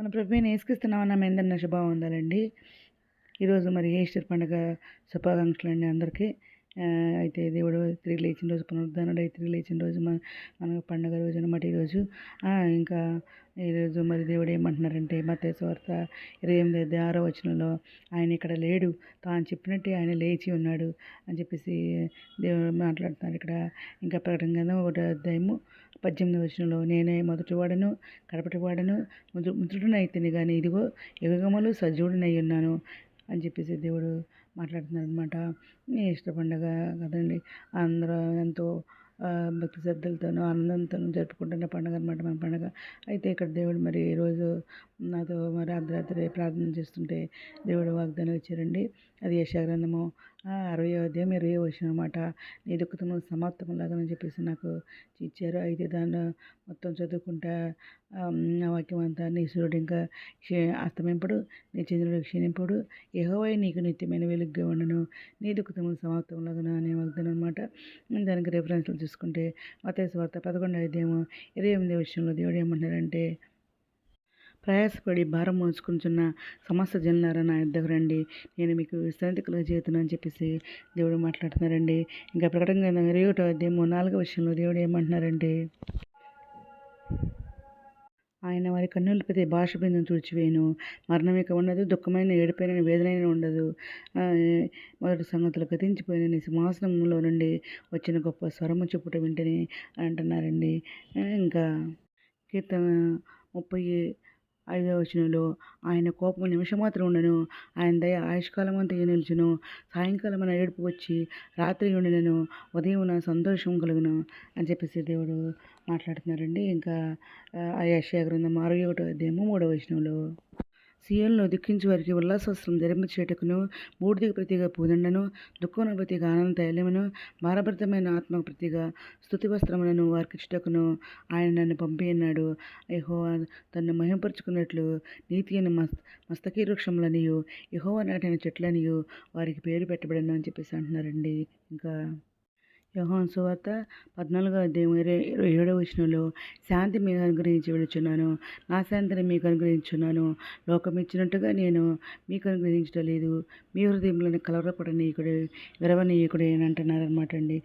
మన ప్రభువైన యేసుక్రీస్తు నామమున అందరికీ శుభం వందనాలండి. ఈరోజు మరి ఈస్టర్ పండుగ శుభాకాంక్షలు అండి అందరికీ. అయితే దేవుడు తిరిగి లేచిన రోజు, పునరుద్ధానుడై తిరిగి లేచిన రోజు మన పండుగ రోజు అనమాట ఈరోజు. ఇంకా ఈరోజు మరి దేవుడు ఏమంటున్నారంటే మత్తయి సువార్త 28:6 వచనంలో, ఆయన ఇక్కడ లేడు, తాను చెప్పినట్టే ఆయన లేచి ఉన్నాడు అని చెప్పేసి దేవుడు మాట్లాడుతున్నారు ఇక్కడ. ఇంకా ప్రకటన గ్రంథం 1వ అధ్యాయము 18వ వచనంలో, నేనే మొదటి వాడను కడపటి వాడను ముద్రుడనైతిని కానీ ఇదిగో యుగములు సజీవుడినై ఉన్నాను అని చెప్పేసి దేవుడు మాట్లాడుతున్నారు అనమాట. ఈస్టర్ పండుగ కదండి, అందరూ ఎంతో భక్తి శ్రద్ధలతోనూ ఆనందంతోనూ జరుపుకుంటున్న పండుగ అనమాట మన పండుగ. అయితే ఇక్కడ దేవుడు మరి ఈరోజు నాతో మరి అర్ధరాత్రి ప్రార్థన చేస్తుంటే దేవుడు వాగ్దానం ఇచ్చారండి. అది యెషయా గ్రంథము 60వ అధ్యాయం 20వ వచనం అనమాట. నీ దుఃఖము సమాప్తములాగని చెప్పేసి నాకు ఇచ్చారు. అయితే దాన్ని మొత్తం చదువుకుంటా ఆ వాక్యం అంతా, నీ సూర్యుడు ఇంకా అస్తమింపుడు, నీ చంద్రుడు క్షీణింపుడు, యెహోవాయే నీకు నిత్యమైన వెలుగుగా ఉండను, నీ దుఃఖము సమాప్తములాగను అనే వాగ్దానం అనమాట. దానికి రెఫరెన్స్లు చూసుకుంటే మత్తయి సువార్త 11వ అధ్యాయము 28వ వచనంలో దేవుడు ఏమంటున్నారంటే, ప్రయాసపడి భారం మోసుకుంటున్న సమస్త జనులారా నా యొద్దకు రండి, నేను మీకు విశ్రాంతి కలుగజేతును అని చెప్పేసి దేవుడు మాట్లాడుతున్నారండి. ఇంకా ప్రకటన గ్రంథం 21వ అధ్యాయము 4వ వచనంలో దేవుడు ఏమంటున్నారంటే, ఆయన వారి కన్నుల ప్రతి భాష బిందును తుడిచివేయను, మరణం ఇక ఉండదు, దుఃఖమైన ఏడుపైన వేదనైన ఉండదు, మొదటి సంగతులు గతించిపోయిన నీ సింహాసనంలో నుండి వచ్చిన గొప్ప స్వరము చెప్పుట వింటని అంటున్నారండి. ఇంకా కీర్తన 35వ వచనంలో, ఆయన కోపము నిమిషమాత్రం ఉండను, ఆయన దయ ఆయుష్కాలం అంతా నిలుచును, సాయంకాలమైన ఏడుపు వచ్చి రాత్రి ఉండినను, ఉదయం సంతోషం కలుగును అని చెప్పేసి దేవుడు మాట్లాడుతున్నారండి. ఇంకా యెషయా గ్రంథం 61వ అధ్యాయము 3వ వచనంలో, సీయోనులో దుఃఖించు వారికి ఉల్లాసవస్త్రం ధరింపచేయుటకును, బూడిదకు ప్రతిగా పూదండను, దుఃఖమునకు ప్రతిగా ఆనంద తైలమును, భారభరితమైన ఆత్మకు ప్రతిగా స్తుతి వస్త్రములను వారికిచ్చుటకును ఆయన నన్ను పంపి ఉన్నాడు. యెహోవా తన్ను మహిమపరుచుకున్నట్లు నీతి అయిన మస్తకి వృక్షములనియు యెహోవా నాటిన చెట్లనియు వారికి పేరు పెట్టబడను అని చెప్పేసి అంటున్నారండి. ఇంకా యోహాను సువార్త 14వ అధ్యాయం 27వ వచనంలో, శాంతి మీకు అనుగ్రహించి వెళుచున్నాను, నా శాంతిని మీకు అనుగ్రహించున్నాను, లోకం ఇచ్చినట్టుగా నేను మీకు అనుగ్రహించలేదు, మీ హృదయంలోని కలవరపడనీయకుడే విరవనీయకుడే అని అంటున్నారనమాట అండి.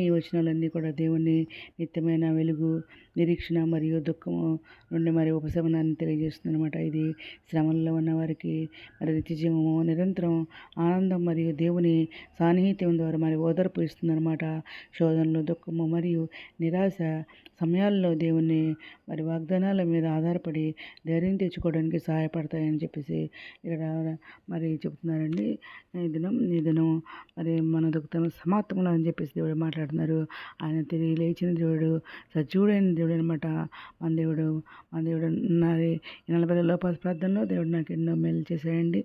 ఈ వచనాలన్నీ కూడా దేవుని నిత్యమైన వెలుగు, నిరీక్షణ మరియు దుఃఖము నుండి మరి ఉపశమనాన్ని తెలియజేస్తుంది అనమాట. ఇది శ్రమల్లో ఉన్న వారికి మరి నిత్యజీవము, నిరంతరం ఆనందం మరియు దేవుని సాన్నిహిత్యం ద్వారా మరి ఓదార్పు ఇస్తుంది అనమాట. శోధనలు, దుఃఖము మరియు నిరాశ సమయాల్లో దేవుని మరి వాగ్దానాల మీద ఆధారపడి ధైర్యం తెచ్చుకోవడానికి సహాయపడతాయని చెప్పేసి ఇక్కడ మరి చెబుతున్నారండి. ఈ దినం మరి మన దుఃఖం సమాప్తంలో అని చెప్పేసి దేవుడు మాట్లాడుతున్నారు. ఆయన తిరిగి లేచిన దేవుడు, సజీవుడైన దేవుడు అనమాట మన దేవుడు. ఉన్నది 40 లోపాల ప్రార్థనలో దేవుడు నాకు ఎన్నో మేలు చేశాడండి.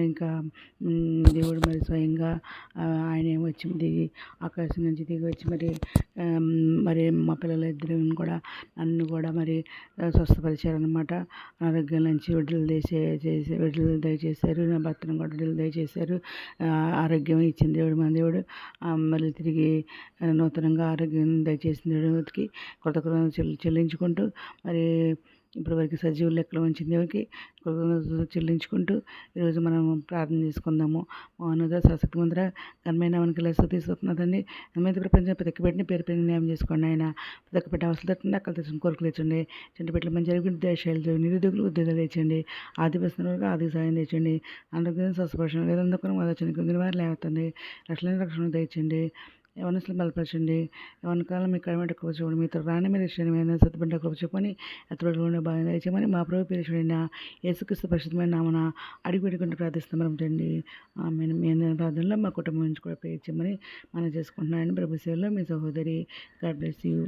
ఇంకా దేవుడు మరి స్వయంగా ఆయన వచ్చి దిగి ఆకాశం నుంచి దిగి వచ్చి మరి మా పిల్లలిద్దరిని కూడా నన్ను కూడా మరి స్వస్థపరిచారనమాట. ఆరోగ్యం నుంచి విడుదల దయచేశారు, నా భర్తను కూడా విడుదల దయచేశారు. ఆరోగ్యం ఇచ్చిన దేవుడు మన దేవుడు. మళ్ళీ తిరిగి నూతనంగా ఆరోగ్యం దయచేసిన దేవుడికి కృతజ్ఞతలు చెల్లించుకుంటూ మరి ఇప్పటివరకు సజీవుల లెక్కలో ఉంచిన దేవుడికి కృతజ్ఞతలు చెల్లించుకుంటూ ఈరోజు మనం ప్రార్థన చేసుకుందాము. మౌనద సశక్తిమంతుడ ఘనమైన మనకి స్తుతిస్తున్నాదండి. అమ్మైతే ప్రపంచం ప్రతిపెట్టిన పేరు పేరు న్యాయం చేసుకోండి. ఆయన ప్రతిపెట్టి అవసరం తట్టండి, అక్కలు తెచ్చిన కోరికలు తెచ్చండి, చెంటి పెట్టిన మంచి అరుగుడు దేశాలు నిరుద్యోగులు ఉద్యోగాలు తెచ్చండి, ఆదిపస్తున్న ఆర్థిక సాయం తెచ్చండి, ఆరోగ్యం స్వస్థపరచండి, వేదందుకుని మొదటి కుంగిన వారు లేవతండి, రక్షణ తెచ్చండి, యవనస్తులు బలపరచండి, యవన కాలం మీ కడమట కృప చూడండి, మీతో రాని మీరు క్షణమైన సత్తుబిడ్డ కృప చెప్పని ఎత్తబడి బాగా దయచేయమని మా ప్రభు పేరు చూడండి యేసుక్రీస్తు పరిశుద్ధమైన నామన అడిగి పెట్టుకుంటూ ప్రార్థిస్తున్నాం తండ్రి. మీ అందరి ప్రార్థనలో మా కుటుంబం నుంచి కూడా ప్రేర్ చేయమని మనం చేసుకుంటున్నాను. ప్రభు సేవలో మీ సహోదరి. God bless you.